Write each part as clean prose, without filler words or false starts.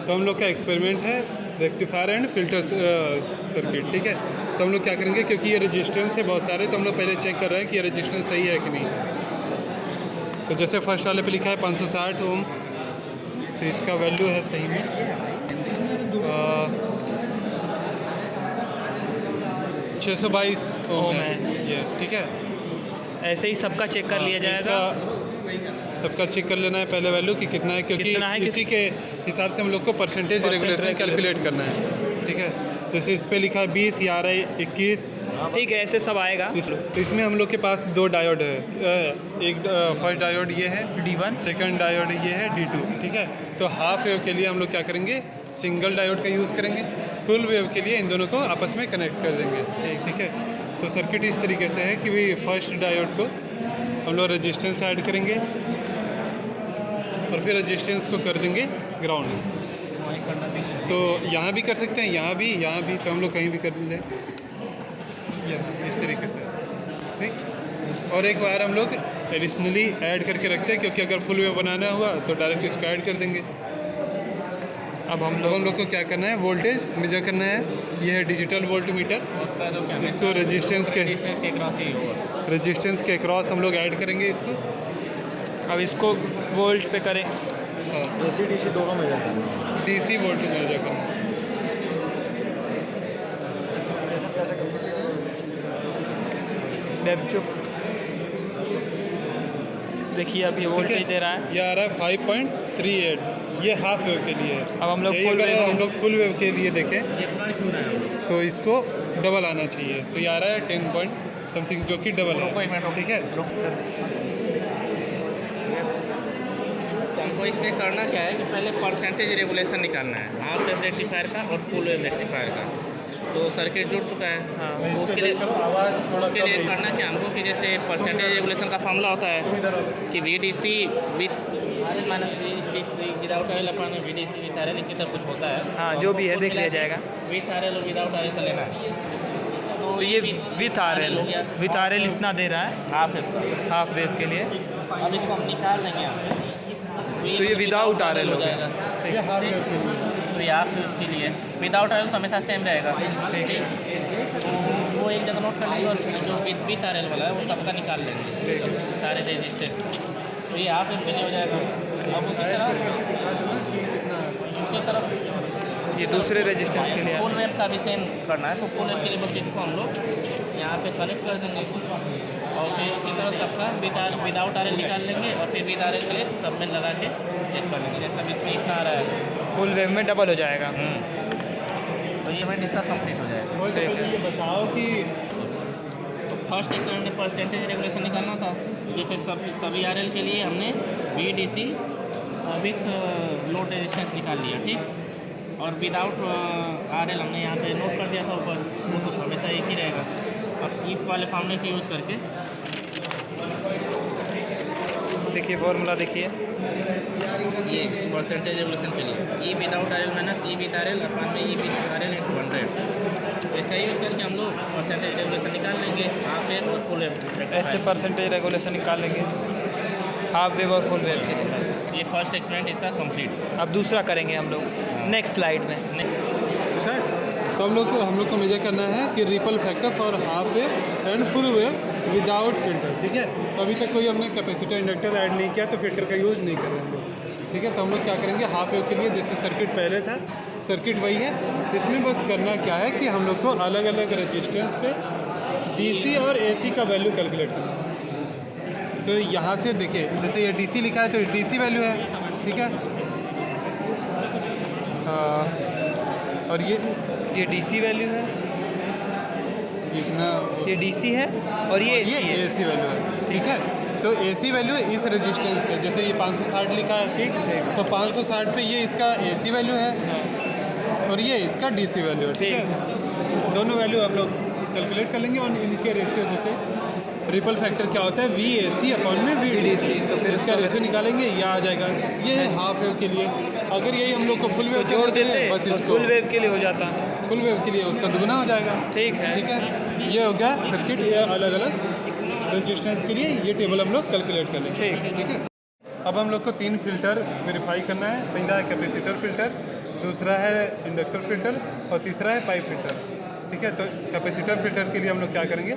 तो हम लोग का एक्सपेरिमेंट है रेक्टिफायर एंड फिल्टर सर्किट, ठीक है। तो हम लोग क्या करेंगे, क्योंकि ये रेजिस्टेंस है बहुत सारे, तो हम लोग पहले चेक कर रहे हैं कि ये रेजिस्टेंस सही है कि नहीं। तो जैसे फर्स्ट वाले पे लिखा है 560 ओम, तो इसका वैल्यू है सही में 622 ओम है ये, ठीक है। ऐसे ही सबका चेक कर लिया जाएगा। सबका चेक कर लेना है पहले वैल्यू कि कितना है, क्योंकि इसी के हिसाब से हम लोग को परसेंटेज रेगुलेशन कैलकुलेट करना है, ठीक है। जैसे इस पे लिखा है 20, ये आ रहा है 21, ठीक है, ऐसे सब आएगा। तो इसमें हम लोग के पास 2 डायोड है। एक फर्स्ट डायोड ये है D1, सेकंड डायोड ये है D2, ठीक है। तो हाफ वेव के लिए हम लोग क्या करेंगे, सिंगल डायोड का यूज़ करेंगे। फुल वेव के लिए इन दोनों को आपस में कनेक्ट कर देंगे, ठीक है। तो सर्किट इस तरीके से है कि भाई फर्स्ट डायोड को हम लोग रेजिस्टेंस ऐड करेंगे और फिर रेजिस्टेंस को कर देंगे ग्राउंड। तो यहाँ भी कर सकते हैं, यहाँ भी, तो हम लोग कहीं भी कर लें इस तरीके से, ठीक। और एक बार हम लोग एडिशनली ऐड करके रखते हैं, क्योंकि अगर फुल वेव बनाना हुआ तो डायरेक्ट इसको ऐड कर देंगे। अब हम लोग को क्या करना है, वोल्टेज मेजर करना है। ये है डिजिटल वोल्ट मीटर, इसको रेजिस्टेंस के क्रॉस हम लोग ऐड करेंगे इसको। अब इसको वोल्ट पे करें। हाँ, AC DC दोनों मेजर करना है। DC वोल्ट मेजर करना है। देखिए अब ये वोल्टेज दे रहा है। ये आ रहा है 5.38, ये हाफ वेव के लिए है। अब हम लोग फुल वेव के लिए देखें तो इसको डबल आना चाहिए, तो ये आ रहा है 10 पॉइंट समथिंग, जो कि डबल है, ठीक है। तो हमको इसमें करना क्या है कि पहले परसेंटेज रेगुलेशन निकालना है, हाफ वेव रेक्टिफायर का और फुल वेव रेक्टिफायर का। तो सर्किट जुड़ चुका है। हाँ, तो उसके लिए करना क्या हमको कि जैसे परसेंटेज रेगुलेशन का फॉर्मूला होता है कि VDC with RL minus VDC without RL upon VDC with RL, इसी तरह कुछ होता है। हाँ, जो भी है देख लिया जाएगा। विथ RL और विदाउट RL का लेना है। तो ये विथ RL इतना दे रहा है हाफ वेव के लिए। अब इसको हम निकाल देंगे यहाँ से, तो ये विदाउट RL हो जाएगा। ये हाफ वेव के लिए, तो ये हाफ वेव के लिए विदाउट RL तो हमेशा सेम रहेगा, ठीक। वो एक जगह नोट कर लेंगे और जो विथ RL वाला है वो सबका निकाल लेंगे, सारे रेजिस्टेंस। तो ये हाफ वेव के लिए हो जाएगा। अब उसी तरफ ये दूसरे रेजिस्टेंस के लिए फुल वेव का भी सेम करना है। तो फुल वेव के लिए बस इसको हम लोग यहाँ पे कनेक्ट कर देंगे और फिर उसी तरह सबका विदाउट RL निकाल लेंगे और फिर विद RL के लिए सब में लगा के चेक कर लेंगे। जैसे अब इसमें इतना आ रहा है, फुल वेव में डबल हो जाएगा। तो ये हमें इसका कंप्लीट हो जाएगा। तो पहले ये बताओ कि तो फर्स्ट एक्सपेरिमेंट में परसेंटेज रेगुलेशन निकालना था। जैसे सभी RL के लिए हमने VDC विथ लोड रेजिस्टेंस निकाल लिया, ठीक। और विदाउट RL हमने यहाँ पे नोट कर दिया था ऊपर, वो तो हमेशा एक ही रहेगा। अब इस वाले फार्मूले को यूज़ करके देखिए फॉर्मूला देखिए, ये परसेंटेज रेगुलेशन के लिए E without RL minus E with RL अपन में E विथ RL × 100। तो इसका यूज़ करके हम लोग परसेंटेज रेगुलेशन निकाल लेंगे, हाफ वेव और फुल वेव। ऐसे परसेंटेज रेगुलेशन निकाल लेंगे हाफ वेव और फुल वेव के लिए। ये फर्स्ट एक्सपेरिमेंट इसका कंप्लीट। अब दूसरा करेंगे हम लोग नेक्स्ट स्लाइड में। तो हम लोग को मेजर करना है कि ripple factor for half wave and full wave without filter, ठीक है। तो अभी तक कोई हमने कैपेसिटर इंडक्टर ऐड नहीं किया, तो फिल्टर का यूज़ नहीं कर रहे हम लोग, ठीक है। तो हम लोग क्या करेंगे, हाफ वेव के लिए जैसे सर्किट पहले था, सर्किट वही है। इसमें बस करना क्या है कि हम लोग को अलग अलग रेजिस्टेंस पे DC और AC का वैल्यू कैलकुलेट करना है। तो यहाँ से देखिए, जैसे ये DC लिखा है तो DC वैल्यू है, ठीक है। और ये DC वैल्यू है, इतना ये DC है और ये AC है। AC वैल्यू है, ठीक है। तो AC वैल्यू है इस रेजिस्टेंस पे, जैसे ये 560 लिखा है, ठीक। तो 560 पे ये इसका AC वैल्यू है और ये इसका DC वैल्यू है, ठीक है। दोनों वैल्यू हम लोग कैलकुलेट कर लेंगे और इनके रेशियो जैसे रिपल फैक्टर क्या होता है VAC अपॉन में VDC, तो फिर इसका रेशियो निकालेंगे, यह आ जाएगा। ये है हाफ वेव के लिए। अगर यही हम लोग को फुल वेव जोड़ देते बस तो इसको फुल वेव के लिए हो जाता, फुल वेव के लिए उसका दुगना हो जाएगा, ठीक है। ठीक है। ये हो गया सर्किट, ये अलग अलग रेजिस्टेंस के लिए ये टेबल हम लोग कैलकुलेट कर लेंगे, ठीक है। अब हम लोग को 3 फिल्टर वेरीफाई करना है। पहला है कैपेसिटर फ़िल्टर, दूसरा है इंडक्टर फ़िल्टर और तीसरा है पाइप फ़िल्टर। ठीक है, तो कैपेसिटर फ़िल्टर के लिए हम लोग क्या करेंगे,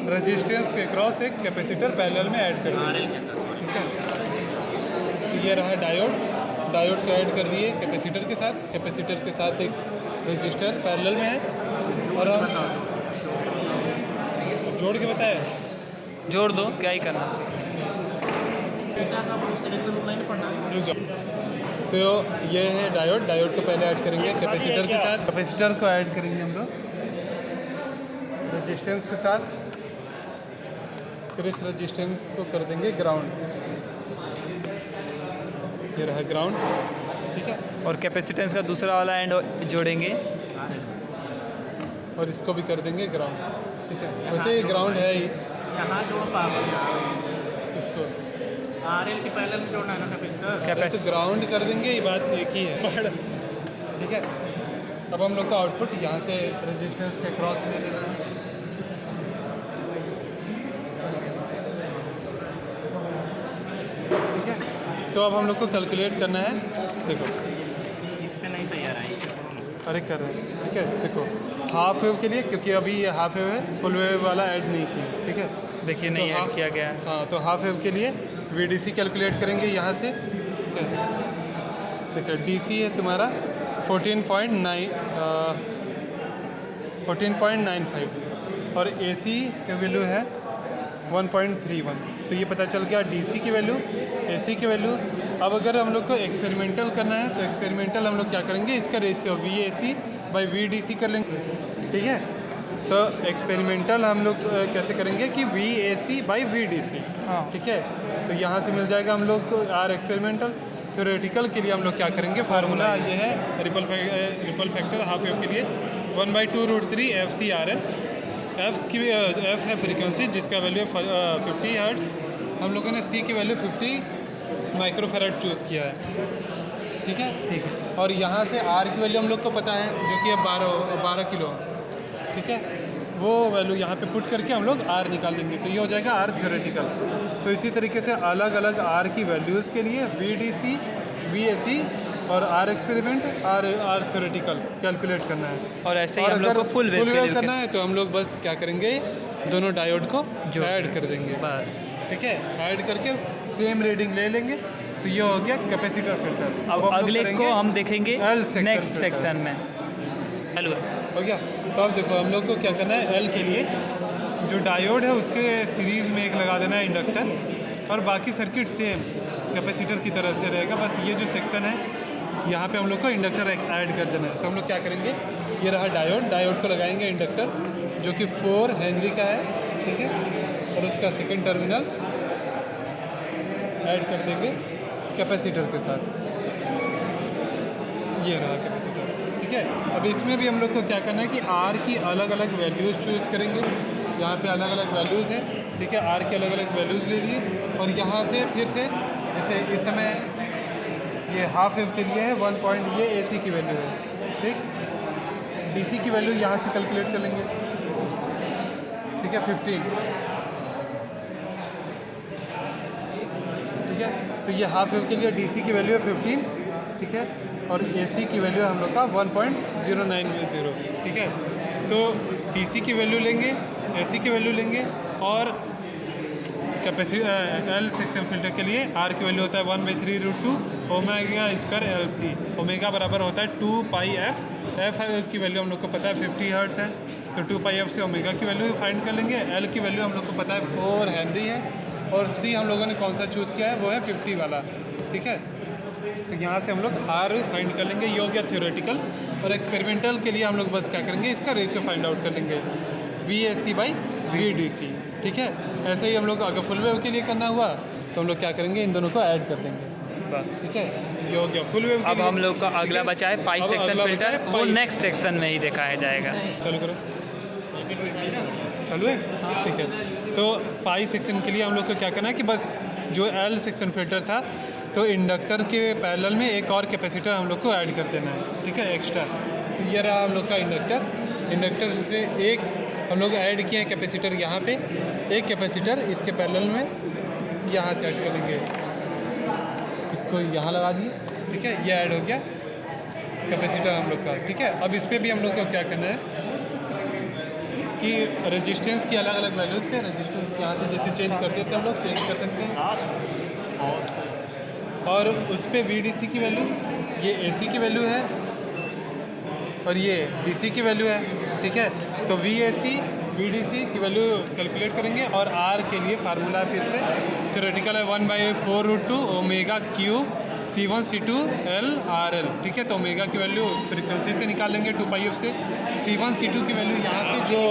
रेजिस्टेंस के क्रॉस एक कैपेसिटर पैरेलल में ऐड कर देंगे। ठीक है, तो ये रहा डायोड, डायोड को ऐड कर दिए कैपेसिटर के साथ, कैपेसिटर के साथ एक रजिस्टर पैरेलल में है और हम जोड़ के बताए जोड़ दो, क्या ही करना। रुक जाओ। तो ये है डायोड, डायोड को पहले ऐड करेंगे कैपेसिटर के साथ, कैपेसिटर को ऐड करेंगे हम लोग रेजिस्टेंस के साथ, फिर इस रेजिस्टेंस को कर देंगे ग्राउंड। ये रहा ग्राउंड। ठीक है, और कैपेसिटेंस का दूसरा वाला एंड जोड़ेंगे और इसको भी कर देंगे ग्राउंड। ठीक है, वैसे ये ग्राउंड है ही, यहाँ जोड़ पावर इसको RL के पैरेलल में जोड़ना है ना कैपेसिटर। तो ग्राउंड कर देंगे, ये बात एक ही है। ठीक है, अब हम लोग का आउटपुट यहाँ से रेजिस्टेंस के क्रॉस ले लेना है। ठीक है, तो अब हम लोग को कैलकुलेट करना है। देखो इस पे नहीं सही आ रहा है। अरे कर रहे हैं। ठीक है, देखो हाफ वेव के लिए, क्योंकि अभी ये हाफ वेव है, फुल वेव वाला ऐड नहीं किया। ठीक है, देखिए नहीं तो ऐड किया गया है। हाँ, तो हाफ वेव के लिए VDC कैलकुलेट करेंगे यहाँ से। ठीक है, देखो DC है तुम्हारा 14.95 और AC का वैल्यू है 1.31। तो ये पता चल गया DC की वैल्यू, AC की वैल्यू। अब अगर हम लोग को एक्सपेरिमेंटल करना है तो एक्सपेरिमेंटल हम लोग क्या करेंगे, इसका रेशियो VAC बाई VDC कर लेंगे। ठीक है, तो एक्सपेरिमेंटल हम लोग कैसे करेंगे कि VAC बाई VDC। हाँ। ठीक है, तो यहाँ से मिल जाएगा हम लोग को R एक्सपेरिमेंटल। थ्योरेटिकल के लिए हम लोग क्या करेंगे, फार्मूला ये है रिपल फैक्टर हाफ वेव के लिए 1/2√3 FCRL। F है फ्रीक्वेंसी जिसका वैल्यू 50 हर्ट्ज। हम लोगों ने C की वैल्यू 50 माइक्रोफैराड चूज़ किया है। ठीक है, ठीक है, और यहाँ से R की वैल्यू हम लोग को पता है जो कि है 12 किलो। ठीक है, वो वैल्यू यहाँ पे पुट करके हम लोग R निकाल देंगे, तो ये हो जाएगा R थ्योरेटिकल। तो इसी तरीके से अलग अलग R की वैल्यूज़ के लिए VDC, VAC और R experiment, R theoretical calculate करना है। और ऐसे ही हम लोग को फुल वेव करना है तो हम लोग बस क्या करेंगे, दोनों डायोड को ऐड कर देंगे। बस। ठीक है, ऐड करके सेम रीडिंग ले लेंगे, तो ये हो गया कैपेसिटर फिल्टर। अब अगले को हम देखेंगे L section next filter। Section में। हेलो, हो गया। तो अब देखो हम लोग को क्या करना है, L के लिए जो डायोड है उसके सीरीज़ में एक लगा देना है इंडक्टर, और बाकी सर्किट सेम कैपेसिटर की तरह से रहेगा। बस ये जो सेक्शन है यहाँ पे हम लोग को इंडक्टर ऐड कर देना है। तो हम लोग क्या करेंगे, ये रहा डायोड, डायोड को लगाएंगे इंडक्टर जो कि 4 हेनरी का है। ठीक है, और उसका सेकंड टर्मिनल ऐड कर देंगे कैपेसिटर के साथ। ये रहा कैपेसिटर। ठीक है, अब इसमें भी हम लोग को क्या करना है कि R की अलग अलग वैल्यूज़ चूज़ करेंगे। यहाँ पे अलग अलग वैल्यूज़ हैं। ठीक है, R के अलग अलग वैल्यूज़ ले लिए, और यहाँ से फिर से जैसे इस समय ये हाफ वेव के लिए है 1. ये AC की वैल्यू है। ठीक, DC की वैल्यू यहाँ से कैलकुलेट कर लेंगे। ठीक है, 15। ठीक है, तो ये हाफ वेव के लिए DC की वैल्यू है 15। ठीक है, और AC की वैल्यू है हम लोग का 1.0910। ठीक है, तो DC की वैल्यू लेंगे, AC की वैल्यू लेंगे, और कैपेसिटी L सेक्शन फिल्टर के लिए R की वैल्यू होता है 1/3√2 ओमेगा स्क्वायर LC। ओमेगा बराबर होता है 2πf। F की वैल्यू हम लोग को पता है 50 हर्ट्ज है, तो 2πf से ओमेगा की वैल्यू फाइंड कर लेंगे। L की वैल्यू हम लोग को पता है 4 हेनरी है, और C हम लोगों ने कौन सा चूज़ किया है, वो है 50 वाला। ठीक है, तो यहाँ से हम लोग R फाइंड कर लेंगे। ये हो गया थ्योरेटिकल। और एक्सपेरिमेंटल के लिए हम लोग बस क्या करेंगे, इसका रेशियो फाइंड आउट कर लेंगे, VAC बाई VDC। ठीक है, ऐसे ही हम लोग अगर फुल वेव के लिए करना हुआ तो हम लोग क्या करेंगे, इन दोनों को ऐड कर देंगे। ठीक है, ये हो गया फुल वेव। अब हम लोग का अगला बचा है पाई अब सेक्शन अगला बचा फिल्टर, है वो पाई। नेक्स्ट सेक्शन में ही दिखाया जाएगा। चालू करो, चालू है। ठीक है, तो पाई सेक्शन के लिए हम लोग को क्या करना है कि बस जो L सेक्शन फिल्टर था, तो इंडक्टर के पैरेलल में एक और कैपेसिटर हम लोग को ऐड कर देना है। ठीक है, एक्स्ट्रा। तो ये रहा हम लोग का इंडक्टर। इंडक्टर से एक हम लोग ऐड किए हैं कैपेसिटर यहाँ पे, एक कैपेसिटर इसके पैरेलल में यहाँ से ऐड करेंगे। इसको यहाँ लगा दिए, ठीक है, ये ऐड हो गया कैपेसिटर हम लोग का, ठीक है। अब इस पर भी हम लोग को क्या करना है कि रेजिस्टेंस की अलग अलग वैल्यूज़ पे रेजिस्टेंस यहाँ से जैसे चेंज करते थे हम लोग चेंज कर सकते हैं, और उस पर VDC की वैल्यू, ये AC की वैल्यू है और ये DC की वैल्यू है, ठीक है। तो VAC VDC की वैल्यू कैलकुलेट करेंगे और R के लिए फार्मूला फिर से थ्योरेटिकल है 1/4√2 omega cube C1 C2 L RL, ठीक है। तो ओमेगा की वैल्यू फ्रीक्वेंसी से निकालेंगे 2πf से, C1 C2 की वैल्यू यहाँ से जो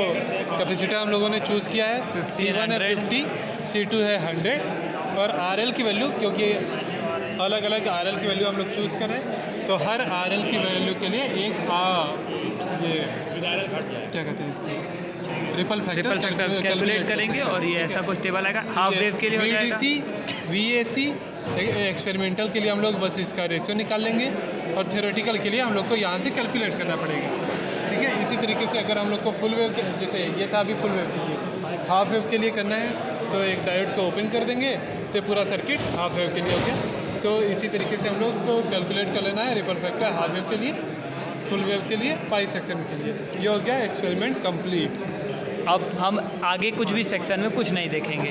कैपेसिटर हम लोगों ने चूज़ किया है C1 है 50, C2 है 100 और RL की वैल्यू, क्योंकि अलग अलग RL की वैल्यू हम लोग चूज़ करें तो हर RL की वैल्यू के लिए एक ये क्या कहते हैं इसको रिपल फैक्टर कैलकुलेट करेंगे और ये ऐसा कुछ टेबल आएगा हाफ वेव के लिए हो जाएगा। VDC VAC एक्सपेरिमेंटल के लिए हम लोग बस इसका रेशियो निकाल लेंगे और थ्योरेटिकल के लिए हम लोग को यहाँ से कैलकुलेट करना पड़ेगा, ठीक है। इसी तरीके से अगर हम लोग को फुल वेव के, जैसे ये था अभी फुल वेव के लिए, हाफ वेव के लिए करना है तो एक डायोड को ओपन कर देंगे तो पूरा सर्किट हाफ वेव के लिए हो गया। तो इसी तरीके से हम लोग को कैलकुलेट कर लेना है रिपल फैक्टर हाफ वेव के लिए, फुल वेव के लिए, पाई सेक्शन के लिए। ये हो गया एक्सपेरिमेंट कंप्लीट। अब हम आगे कुछ भी सेक्शन में कुछ नहीं देखेंगे।